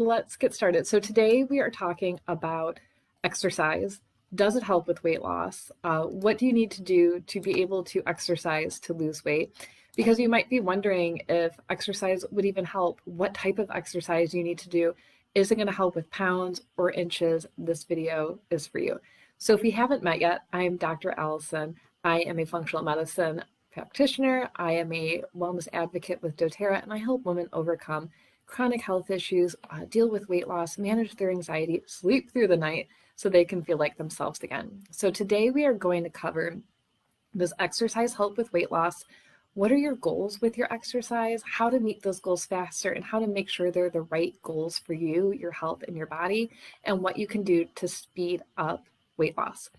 Let's get started. So today we are talking about exercise. Does it help with weight loss? What do you need to do to be able to exercise to lose weight? Because you might be wondering if exercise would even help. What type of exercise you need to do? Is it going to help with pounds or inches? This video is for you. So if we haven't met yet, I'm Dr. Allison. I am a functional medicine practitioner. I am a wellness advocate with doTERRA, and I help women overcome chronic health issues, deal with weight loss, manage their anxiety, sleep through the night so they can feel like themselves again. So today we are going to cover, does exercise help with weight loss? What are your goals with your exercise? How to meet those goals faster and how to make sure they're the right goals for you, your health, and your body, and what you can do to speed up weight loss.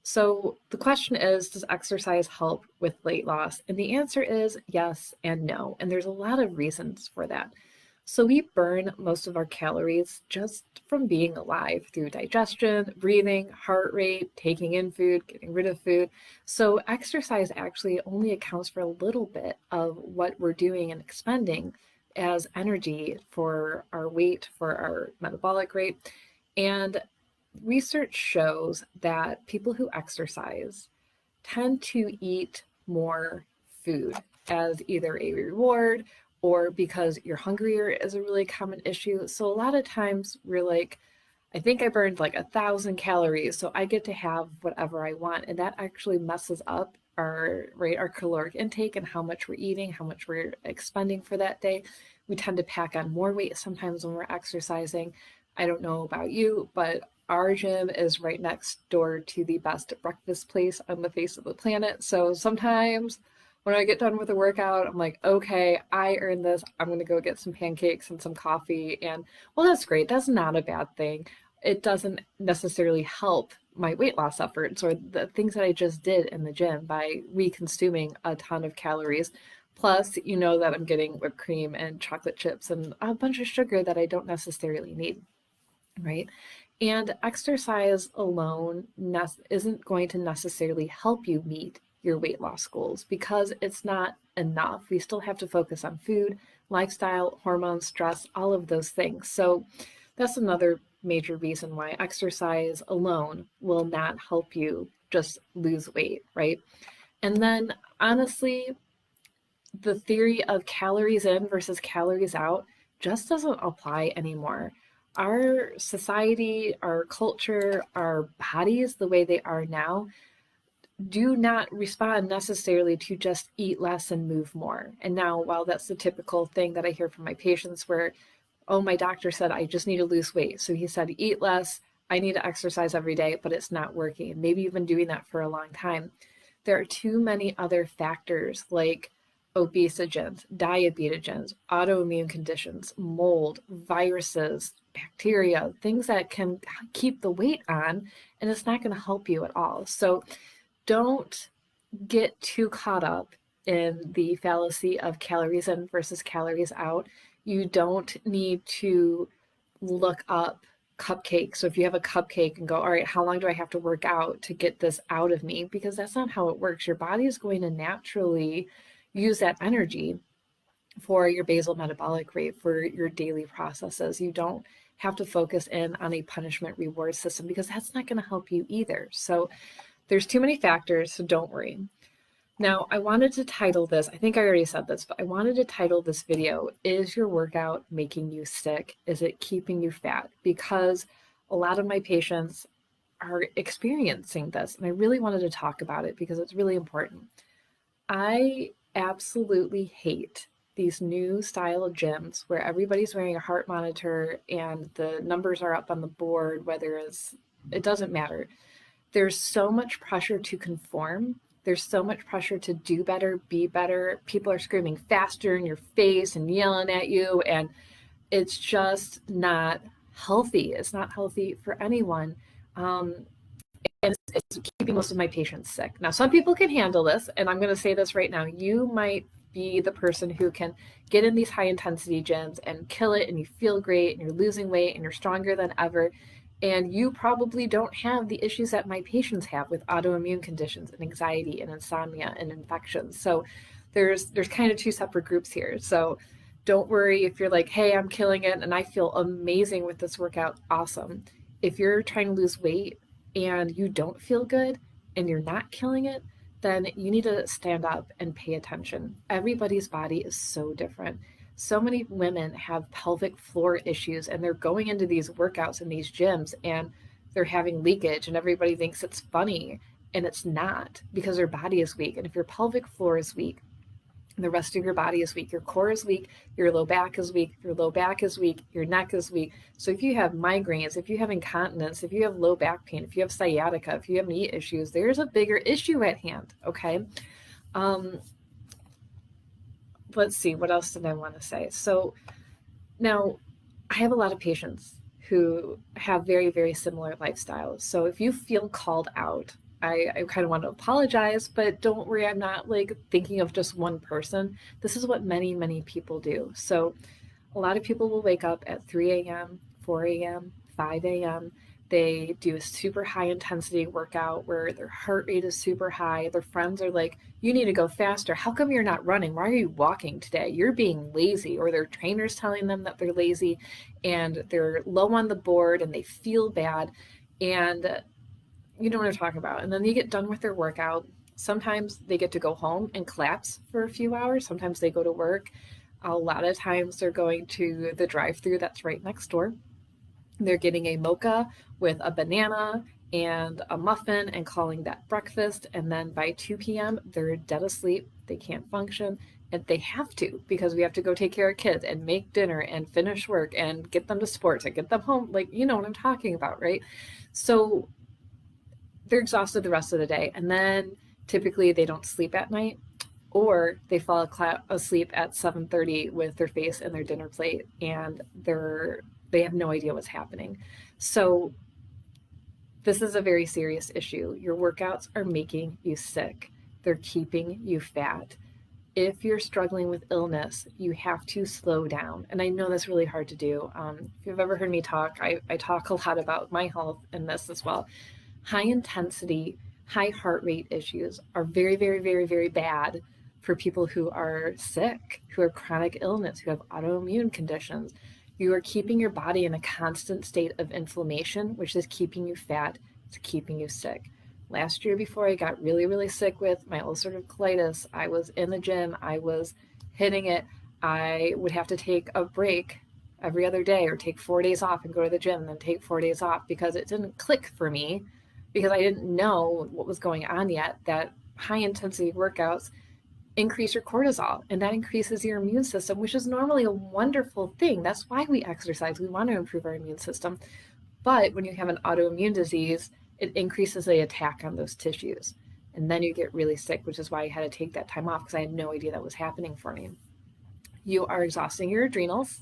So the question is, does exercise help with weight loss? And the answer is yes and no. And there's a lot of reasons for that. So we burn most of our calories just from being alive through digestion, breathing, heart rate, taking in food, getting rid of food. So exercise actually only accounts for a little bit of what we're doing and expending as energy for our weight, for our metabolic rate. And research shows that people who exercise tend to eat more food as either a reward or because you're hungrier is a really common issue. So a lot of times we're like, I think I burned like 1,000 calories, so I get to have whatever I want. And that actually messes up our caloric intake and how much we're eating, how much we're expending for that day. We tend to pack on more weight sometimes when we're exercising. I don't know about you, but our gym is right next door to the best breakfast place on the face of the planet. So sometimes when I get done with a workout, I'm like, okay, I earned this. I'm going to go get some pancakes and some coffee. And well, that's great. That's not a bad thing. It doesn't necessarily help my weight loss efforts or the things that I just did in the gym by reconsuming a ton of calories. Plus, you know that I'm getting whipped cream and chocolate chips and a bunch of sugar that I don't necessarily need, right? And exercise alone isn't going to necessarily help you meet your weight loss goals because it's not enough. We still have to focus on food, lifestyle, hormones, stress, all of those things. So that's another major reason why exercise alone will not help you just lose weight, right? And then honestly, the theory of calories in versus calories out just doesn't apply anymore. Our society, our culture, our bodies, the way they are now, do not respond necessarily to just eat less and move more. And now, while that's the typical thing that I hear from my patients where, oh, my doctor said I just need to lose weight. So he said, eat less, I need to exercise every day, but it's not working. And maybe you've been doing that for a long time. There are too many other factors like obesogens, diabetes, autoimmune conditions, mold, viruses, bacteria, things that can keep the weight on, and it's not going to help you at all. So don't get too caught up in the fallacy of calories in versus calories out. You don't need to look up cupcakes. So if you have a cupcake and go, all right, how long do I have to work out to get this out of me? Because that's not how it works. Your body is going to naturally use that energy for your basal metabolic rate, for your daily processes. You don't have to focus in on a punishment reward system because that's not going to help you either. So there's too many factors, so don't worry. Now, I wanted to title this, I think I already said this, but I wanted to title this video, Is Your Workout Making You Sick? Is it keeping you fat? Because a lot of my patients are experiencing this, and I really wanted to talk about it because it's really important. I absolutely hate these new style gyms where everybody's wearing a heart monitor and the numbers are up on the board, it doesn't matter. There's so much pressure to conform. There's so much pressure to do better, be better. People are screaming faster in your face and yelling at you, and it's just not healthy. It's not healthy for anyone. And it's keeping most of my patients sick. Now, some people can handle this, and I'm going to say this right now. You might be the person who can get in these high intensity gyms and kill it, and you feel great, and you're losing weight, and you're stronger than ever. And you probably don't have the issues that my patients have with autoimmune conditions and anxiety and insomnia and infections. So there's kind of two separate groups here. So Don't worry if you're like, hey, I'm killing it and I feel amazing with this workout. Awesome. If you're trying to lose weight and you don't feel good and you're not killing it, then you need to stand up and pay attention. Everybody's body is so different. So many women have pelvic floor issues and they're going into these workouts in these gyms and they're having leakage and everybody thinks it's funny, and it's not, because their body is weak. And if your pelvic floor is weak, the rest of your body is weak. Your core is weak. Your low back is weak. Your low back is weak. Your neck is weak. So if you have migraines, if you have incontinence, if you have low back pain, if you have sciatica, if you have knee issues, there's a bigger issue at hand. Okay. Let's see. What else did I want to say? So now I have a lot of patients who have very, very similar lifestyles. So if you feel called out, I kind of want to apologize, but don't worry, I'm not like thinking of just one person. This is what many, many people do. So a lot of people will wake up at 3 a.m., 4 a.m., 5 a.m. They do a super high intensity workout where their heart rate is super high. Their friends are like, you need to go faster. How come you're not running? Why are you walking today? You're being lazy. Or their trainer's telling them that they're lazy and they're low on the board and they feel bad. And you know what I'm talking about. And then they get done with their workout. Sometimes they get to go home and collapse for a few hours. Sometimes they go to work. A lot of times they're going to the drive-through that's right next door. They're getting a mocha with a banana and a muffin and calling that breakfast. And then by 2 p.m., they're dead asleep. They can't function. And they have to, because we have to go take care of kids and make dinner and finish work and get them to sports and get them home. Like, you know what I'm talking about, right? So they're exhausted the rest of the day. And then typically they don't sleep at night, or they fall asleep at 7:30 with their face in their dinner plate and they have no idea what's happening. So this is a very serious issue. Your workouts are making you sick. They're keeping you fat. If you're struggling with illness, you have to slow down. And I know that's really hard to do. If you've ever heard me talk, I talk a lot about my health in this as well. High intensity, high heart rate issues are very, very, very, very bad for people who are sick, who have chronic illness, who have autoimmune conditions. You are keeping your body in a constant state of inflammation, which is keeping you fat, it's keeping you sick. Last year, before I got really, really sick with my ulcerative colitis, I was in the gym, I was hitting it. I would have to take a break every other day or take 4 days off and go to the gym and then take 4 days off because it didn't click for me, because I didn't know what was going on yet, that high intensity workouts increase your cortisol and that increases your immune system, which is normally a wonderful thing. That's why we exercise. We want to improve our immune system. But when you have an autoimmune disease, it increases the attack on those tissues. And then you get really sick, which is why I had to take that time off, because I had no idea that was happening for me. You are exhausting your adrenals.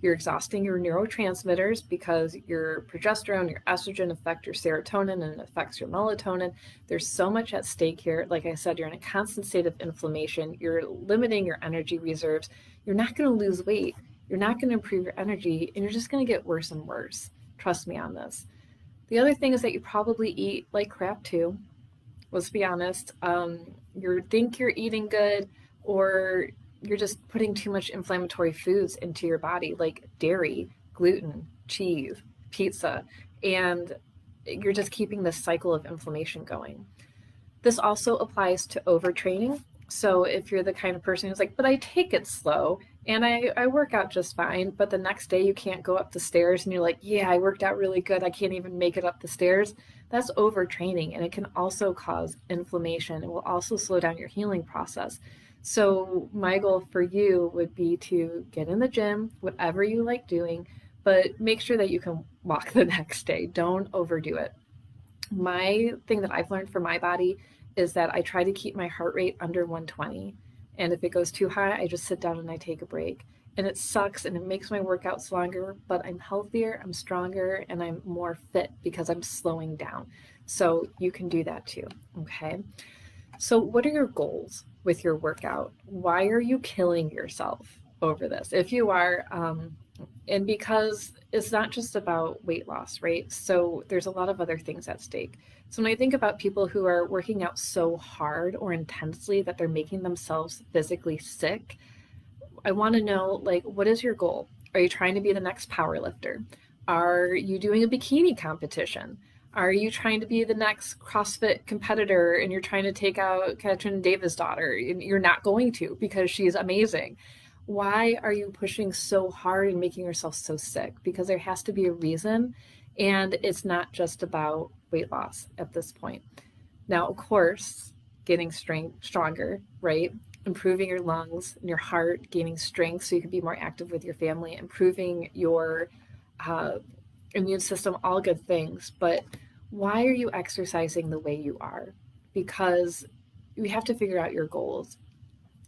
You're exhausting your neurotransmitters, because your progesterone, your estrogen affect your serotonin and it affects your melatonin. There's so much at stake here. Like I said, you're in a constant state of inflammation. You're limiting your energy reserves. You're not going to lose weight. You're not going to improve your energy, and you're just going to get worse and worse. Trust me on this. The other thing is that you probably eat like crap too. Let's be honest. You think you're eating good, or you're just putting too much inflammatory foods into your body, like dairy, gluten, cheese, pizza, and you're just keeping this cycle of inflammation going. This also applies to overtraining. So if you're the kind of person who's like, but I take it slow and I work out just fine, but the next day you can't go up the stairs and you're like, yeah, I worked out really good, I can't even make it up the stairs. That's overtraining, and it can also cause inflammation. It will also slow down your healing process. So my goal for you would be to get in the gym, whatever you like doing, but make sure that you can walk the next day. Don't overdo it. My thing that I've learned for my body is that I try to keep my heart rate under 120. And if it goes too high, I just sit down and I take a break. And it sucks and it makes my workouts longer, but I'm healthier, I'm stronger, and I'm more fit because I'm slowing down. So you can do that too, okay? So what are your goals with your workout? Why are you killing yourself over this? If you are, and because it's not just about weight loss, right? So there's a lot of other things at stake. So when I think about people who are working out so hard or intensely that they're making themselves physically sick, I want to know, like, what is your goal? Are you trying to be the next power lifter? Are you doing a bikini competition? Are you trying to be the next CrossFit competitor and you're trying to take out Katrin Davis' daughter? And you're not going to because she's amazing. Why are you pushing so hard and making yourself so sick? Because there has to be a reason. And it's not just about weight loss at this point. Now, of course, getting stronger, right? Improving your lungs and your heart, gaining strength so you can be more active with your family, improving your uh, immune system, all good things. But why are you exercising the way you are? Because you have to figure out your goals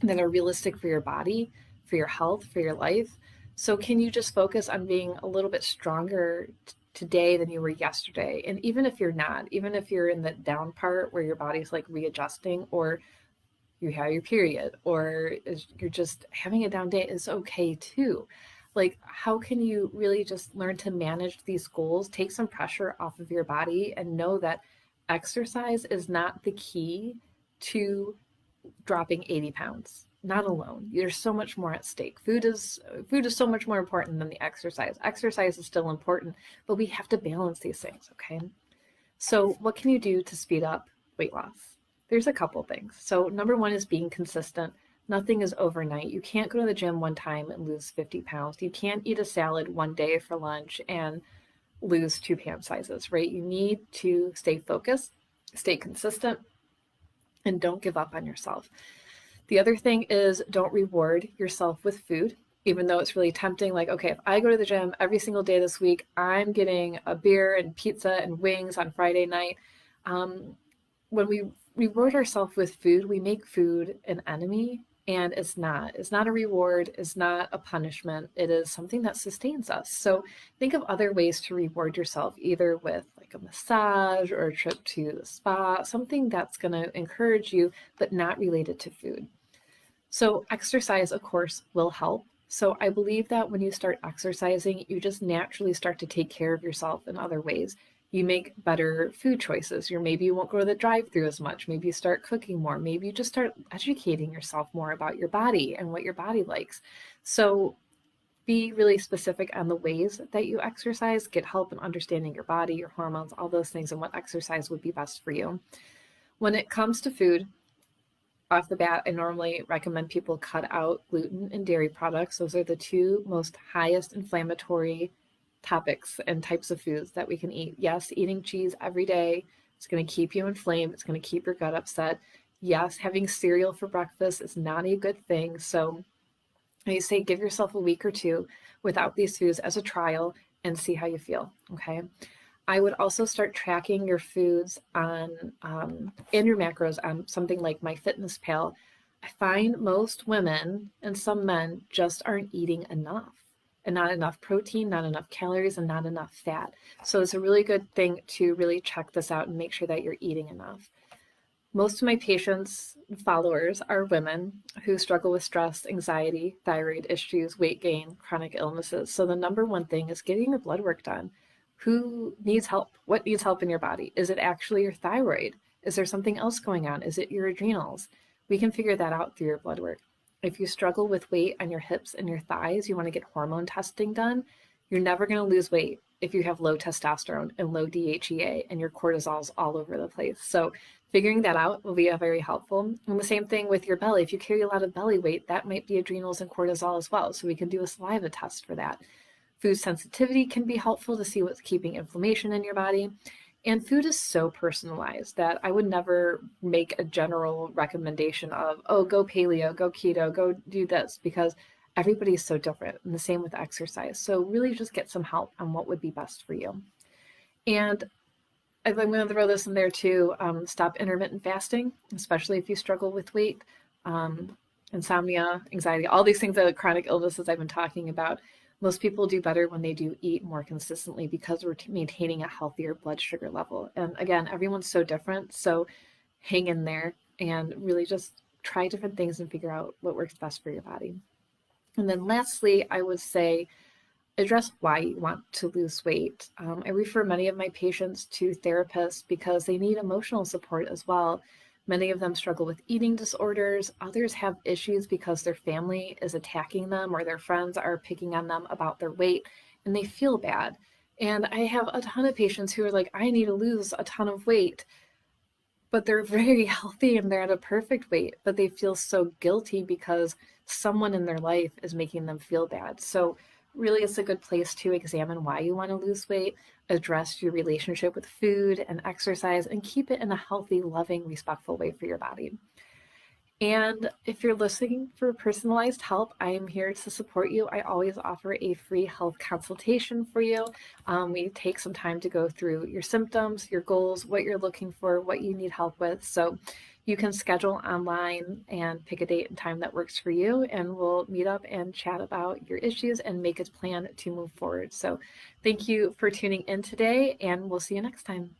that are realistic for your body, for your health, for your life. So, can you just focus on being a little bit stronger today than you were yesterday? And even if you're not, even if you're in the down part where your body's like readjusting, or you have your period, or you're just having a down day, is okay too. Like, how can you really just learn to manage these goals, take some pressure off of your body, and know that exercise is not the key to dropping 80 pounds? Not alone. There's so much more at stake. Food is so much more important than the exercise. Exercise is still important, but we have to balance these things, okay? So what can you do to speed up weight loss? There's a couple things. So number one is being consistent. Nothing is overnight. You can't go to the gym one time and lose 50 pounds. You can't eat a salad one day for lunch and lose 2 pant sizes, right? You need to stay focused, stay consistent, and don't give up on yourself. The other thing is, don't reward yourself with food, even though it's really tempting. Like, okay, if I go to the gym every single day this week, I'm getting a beer and pizza and wings on Friday night. When we reward ourselves with food, we make food an enemy, and it's not. It's not a reward. It's not a punishment. It is something that sustains us. So think of other ways to reward yourself, either with like a massage or a trip to the spa, something that's going to encourage you, but not related to food. So exercise, of course, will help. So I believe that when you start exercising, you just naturally start to take care of yourself in other ways. You make better food choices. Maybe you won't go to the drive-through as much. Maybe you start cooking more. Maybe you just start educating yourself more about your body and what your body likes. So be really specific on the ways that you exercise. Get help in understanding your body, your hormones, all those things, and what exercise would be best for you. When it comes to food, off the bat, I normally recommend people cut out gluten and dairy products. Those are the two most highest inflammatory topics and types of foods that we can eat. Yes, eating cheese every day is going to keep you inflamed. It's going to keep your gut upset. Yes, having cereal for breakfast is not a good thing. So I say give yourself a week or two without these foods as a trial and see how you feel, okay? I would also start tracking your foods on and your macros on something like MyFitnessPal. I find most women and some men just aren't eating enough, and not enough protein, not enough calories, and not enough fat. So it's a really good thing to really check this out and make sure that you're eating enough. Most of my patients and followers are women who struggle with stress, anxiety, thyroid issues, weight gain, chronic illnesses. So the number one thing is getting your blood work done. Who needs help? What needs help in your body? Is it actually your thyroid? Is there something else going on? Is it your adrenals? We can figure that out through your blood work. If you struggle with weight on your hips and your thighs, you want to get hormone testing done. You're never going to lose weight if you have low testosterone and low DHEA and your cortisol's all over the place. So figuring that out will be very helpful. And the same thing with your belly. If you carry a lot of belly weight, that might be adrenals and cortisol as well. So we can do a saliva test for that. Food sensitivity can be helpful to see what's keeping inflammation in your body. And food is so personalized that I would never make a general recommendation of, oh, go paleo, go keto, go do this, because everybody's so different. And the same with exercise. So really just get some help on what would be best for you. And I'm going to throw this in there too. Stop intermittent fasting, especially if you struggle with weight, insomnia, anxiety, all these things that are chronic illnesses I've been talking about. Most people do better when they do eat more consistently because we're maintaining a healthier blood sugar level. And again, everyone's so different. So hang in there and really just try different things and figure out what works best for your body. And then lastly, I would say address why you want to lose weight. I refer many of my patients to therapists because they need emotional support as well. Many of them struggle with eating disorders. Others have issues because their family is attacking them or their friends are picking on them about their weight and they feel bad. And I have a ton of patients who are like, I need to lose a ton of weight, but they're very healthy and they're at a perfect weight, but they feel so guilty because someone in their life is making them feel bad. So really it's a good place to examine why you want to lose weight, address your relationship with food and exercise, and keep it in a healthy, loving, respectful way for your body. And if you're listening for personalized help, I am here to support you. I always offer a free health consultation for you. We take some time to go through your symptoms, your goals, what you're looking for, what you need help with. So you can schedule online and pick a date and time that works for you, and we'll meet up and chat about your issues and make a plan to move forward. So thank you for tuning in today, and we'll see you next time.